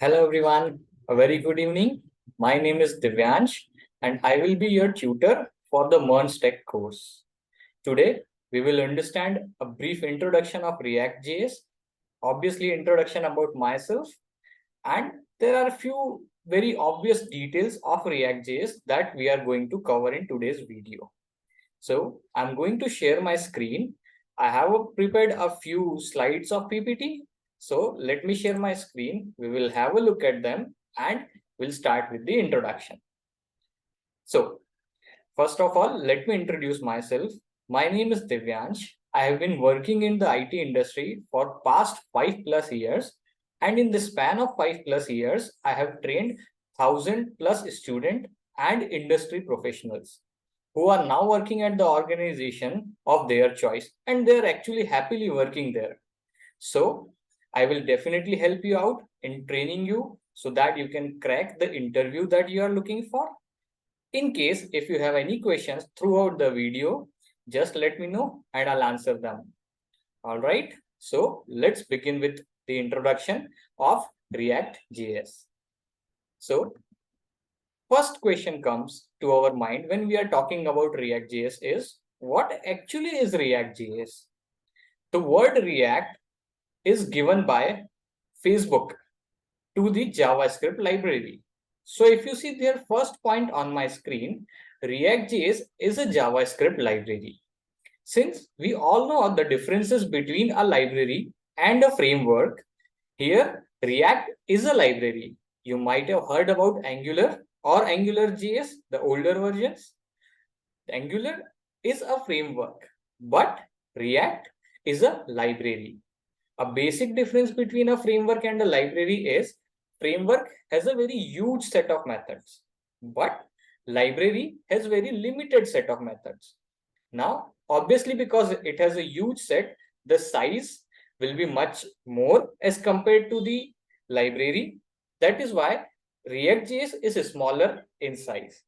Hello everyone, a very good evening. My name is Divyansh and I will be your tutor for the Merns Tech course. Today, we will understand a brief introduction of ReactJS, obviously introduction about myself, and there are a few very obvious details of ReactJS that we are going to cover in today's video. So I'm going to share my screen. I have prepared a few slides of PPT. So let me share my screen. We will have a look at them and we'll start with the introduction. So first of all, let me introduce myself. My name is Divyansh. I have been working in the IT industry for past 5+ years. And in the span of 5+ years, I have trained 1,000+ students and industry professionals who are now working at the organization of their choice, and they're actually happily working there. So I will definitely help you out in training you so that you can crack the interview that you are looking for. In case if you have any questions throughout the video, just let me know and I'll answer them. All right. So let's begin with the introduction of React.js. So first question comes to our mind when we are talking about React.js is, what actually is React.js? The word React is given by Facebook to the JavaScript library. So if you see their first point on my screen, React.js is a JavaScript library. Since we all know the differences between a library and a framework, here React is a library. You might have heard about Angular or AngularJS, the older versions. Angular is a framework, but React is a library. A basic difference between a framework and a library is framework has a very huge set of methods, but library has very limited set of methods. Now, obviously, because it has a huge set, the size will be much more as compared to the library. That is why React.js is smaller in size,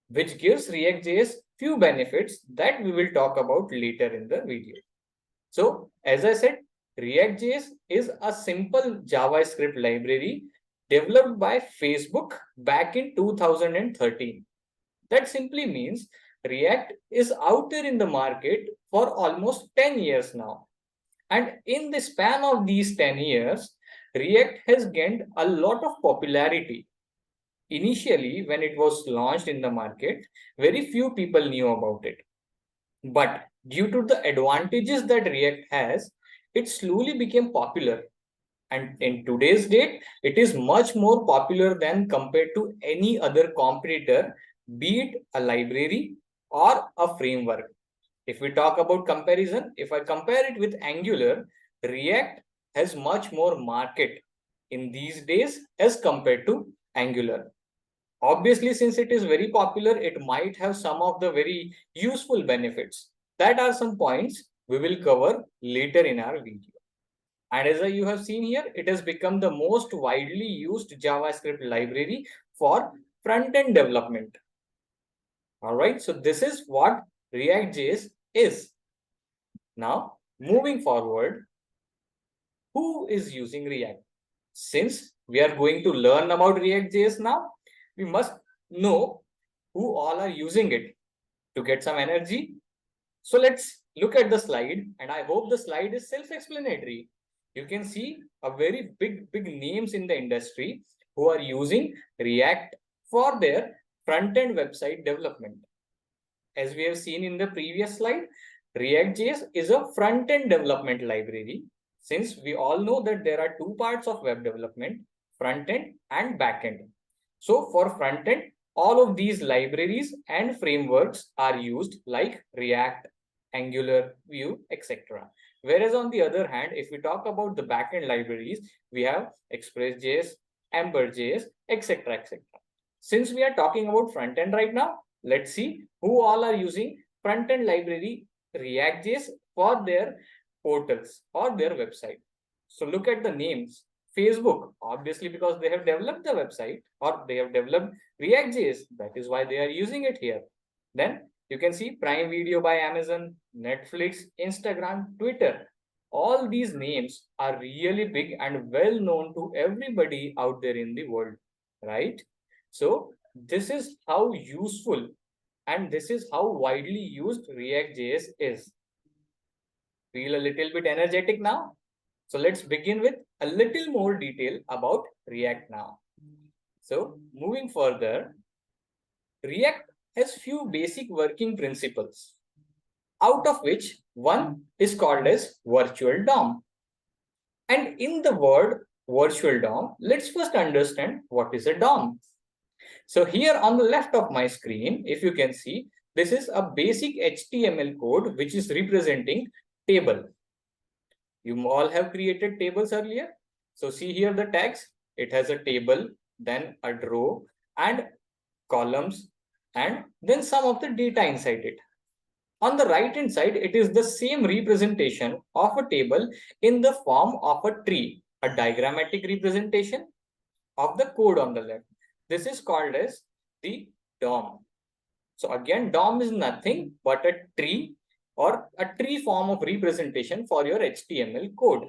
which gives React.js few benefits that we will talk about later in the video. So, as I said, React.js is a simple JavaScript library developed by Facebook back in 2013. That simply means React is out there in the market for almost 10 years now. And in the span of these 10 years, React has gained a lot of popularity. Initially, when it was launched in the market, very few people knew about it. But due to the advantages that React has, it slowly became popular. And in today's date, it is much more popular than compared to any other competitor, be it a library or a framework. If we talk about comparison, if I compare it with Angular, React has much more market in these days as compared to Angular. Obviously, since it is very popular, it might have some of the very useful benefits. That are some points we will cover later in our video. And as you have seen here, it has become the most widely used JavaScript library for front-end development. All right, so this is what React.js is. Now, moving forward, who is using React? Since we are going to learn about React.js now, we must know who all are using it to get some energy. So let's look at the slide, and I hope the slide is self-explanatory. You can see a very big names in the industry who are using React for their front-end website development. As we have seen in the previous slide, React.js is a front-end development library. Since we all know that there are two parts of web development, front-end and back-end. So for front-end, all of these libraries and frameworks are used like React, Angular, Vue, etc. Whereas on the other hand, if we talk about the backend libraries, we have Express.js, Ember.js, etc. etc. Since we are talking about front-end right now, let's see who all are using front-end library React.js for their portals or their website. So look at the names. Facebook, obviously because they have developed the website or they have developed React.js. That is why they are using it here. Then you can see Prime Video by Amazon, Netflix, Instagram, Twitter. All these names are really big and well known to everybody out there in the world, right? So this is how useful and this is how widely used React.js is. Feel a little bit energetic now? So let's begin with a little more detail about React now. So moving further, React has few basic working principles, out of which one is called as virtual DOM. And in the word virtual DOM, let's first understand what is a DOM. So here on the left of my screen, if you can see, this is a basic HTML code which is representing table. You all have created tables earlier. So see here the tags, it has a table, then a row and columns, and then some of the data inside it. On the right hand side, it is the same representation of a table in the form of a tree, a diagrammatic representation of the code on the left. This is called as the DOM. So again, DOM is nothing but a tree or a tree form of representation for your HTML code.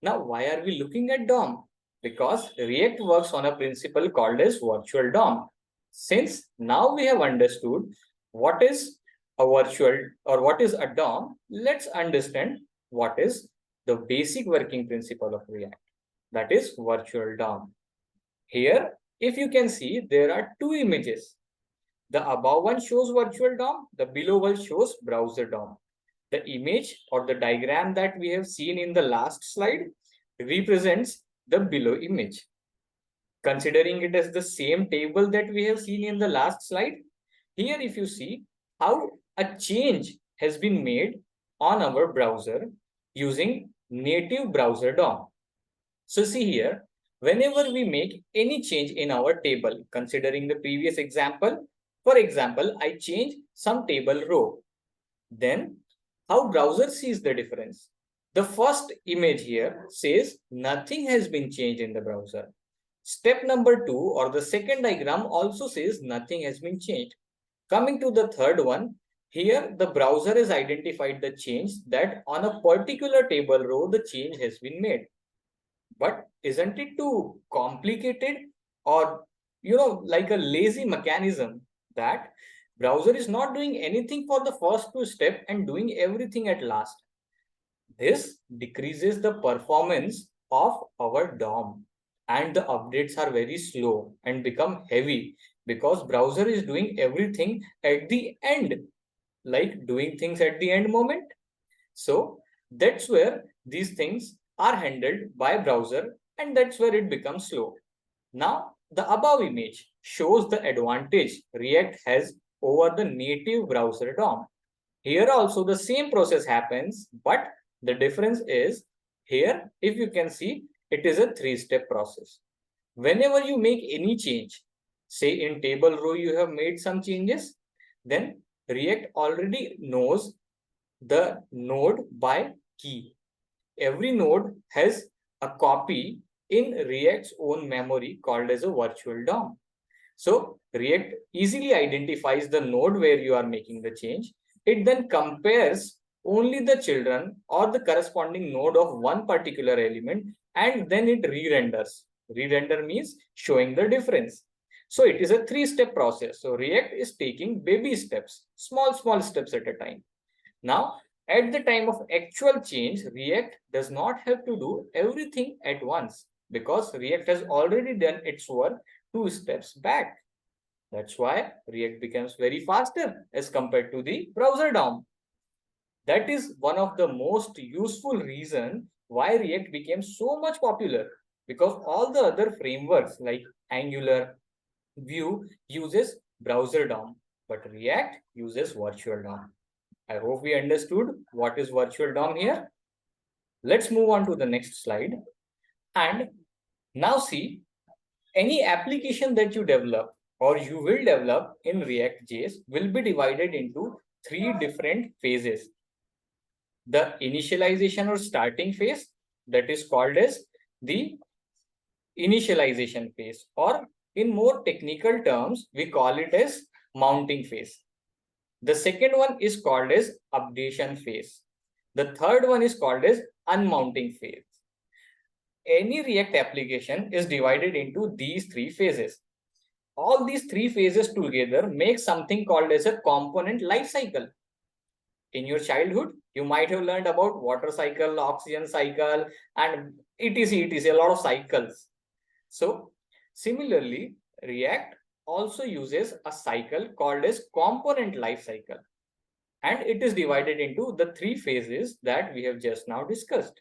Now, why are we looking at DOM? Because React works on a principle called as virtual DOM. Since now we have understood what is a virtual or what is a DOM, let's understand what is the basic working principle of React. That is virtual DOM. Here, if you can see, there are two images. The above one shows virtual DOM, the below one shows browser DOM. The image or the diagram that we have seen in the last slide represents the below image. Considering it as the same table that we have seen in the last slide, here if you see how a change has been made on our browser using native browser DOM. So see here, whenever we make any change in our table, considering the previous example, for example, I change some table row, then how browser sees the difference. The first image here says nothing has been changed in the browser. Step number 2 or the second diagram also says nothing has been changed. Coming to the third one, here the browser has identified the change that on a particular table row the change has been made. But isn't it too complicated or like a lazy mechanism that browser is not doing anything for the first two steps and doing everything at last? This decreases the performance of our DOM and the updates are very slow and become heavy because browser is doing everything at the end, like doing things at the end moment. So that's where these things are handled by browser and that's where it becomes slow. Now, the above image shows the advantage React has over the native browser DOM. Here also the same process happens, but the difference is here, if you can see, it is a three-step process. Whenever you make any change, say in table row you have made some changes, then React already knows the node by key. Every node has a copy in React's own memory called as a virtual DOM. So React easily identifies the node where you are making the change. It then compares only the children or the corresponding node of one particular element and then it re-renders. Re-render means showing the difference. So it is a three-step process. So React is taking baby steps, small steps at a time. Now, at the time of actual change, React does not have to do everything at once because React has already done its work 2 steps back. That's why React becomes very faster as compared to the browser DOM. That is one of the most useful reasons why React became so much popular, because all the other frameworks like Angular, Vue uses browser DOM, but React uses virtual DOM. I hope we understood what is virtual DOM here. Let's move on to the next slide. And now see, any application that you develop or you will develop in React.js will be divided into 3 different phases. The initialization or starting phase, that is called as the initialization phase, or in more technical terms, we call it as mounting phase. The second one is called as updation phase. The third one is called as unmounting phase. Any React application is divided into these three phases. All these three phases together make something called as a component life cycle. In your childhood, you might have learned about water cycle, oxygen cycle, and etc. A lot of cycles. So similarly, React also uses a cycle called as component life cycle. And it is divided into the three phases that we have just now discussed,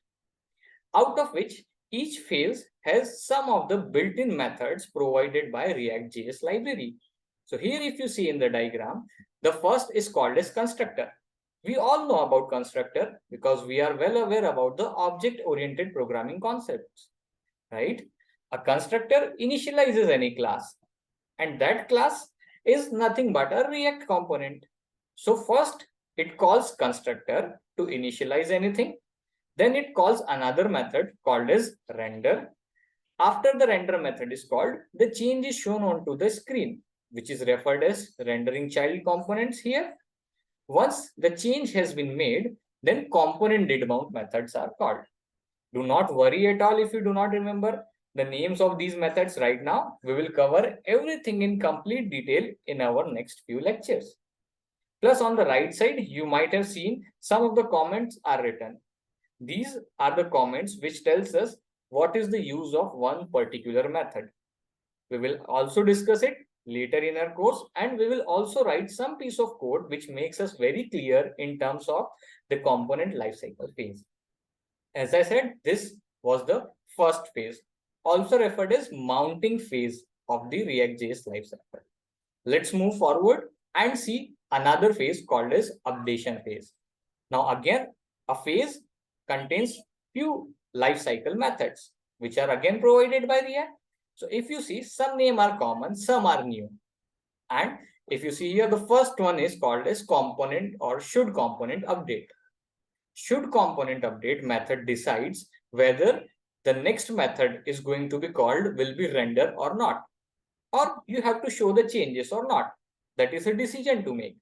out of which each phase has some of the built-in methods provided by ReactJS library. So here, if you see in the diagram, the first is called as constructor. We all know about constructor because we are well aware about the object-oriented programming concepts, right? A constructor initializes any class, and that class is nothing but a React component. So first, it calls constructor to initialize anything. Then it calls another method called as render. After the render method is called, the change is shown onto the screen, which is referred as rendering child components here. Once the change has been made, then component did mount methods are called. Do not worry at all if you do not remember the names of these methods right now. We will cover everything in complete detail in our next few lectures. Plus, on the right side, you might have seen some of the comments are written. These are the comments which tells us what is the use of one particular method. We will also discuss it later in our course, and we will also write some piece of code which makes us very clear in terms of the component lifecycle phase. As I said, this was the first phase, also referred as mounting phase of the React.js lifecycle. Let's move forward and see another phase called as updation phase. Now again, a phase contains few lifecycle methods, which are again provided by React. So if you see, some name are common, some are new. And if you see here, the first one is called as component or should component update. Should component update method decides whether the next method is going to be called will be render or not, or you have to show the changes or not. That is a decision to make.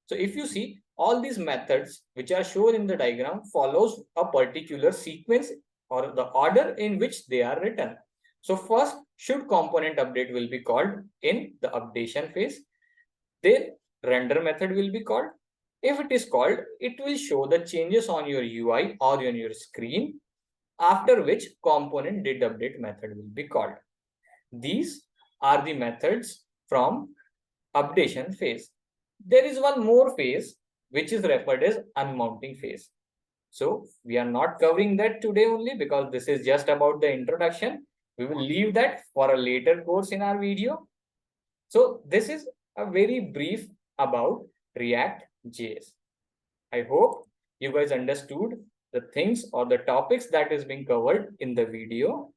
So if you see, all these methods which are shown in the diagram follows a particular sequence or the order in which they are written. So first, should component update will be called in the updation phase. Then render method will be called. If it is called, it will show the changes on your UI or on your screen, after which component did update method will be called. These are the methods from updation phase. There is one more phase which is referred as unmounting phase. So we are not covering that today only because this is just about the introduction. We will leave that for a later course in our video. So this is a very brief about React.js. I hope you guys understood the things or the topics that is being covered in the video.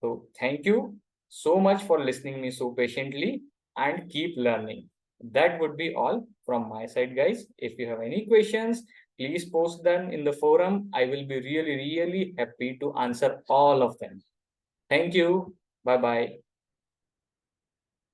So thank you so much for listening me so patiently and keep learning. That would be all from my side, guys. If you have any questions, please post them in the forum. I will be really happy to answer all of them. Thank you. Bye-bye.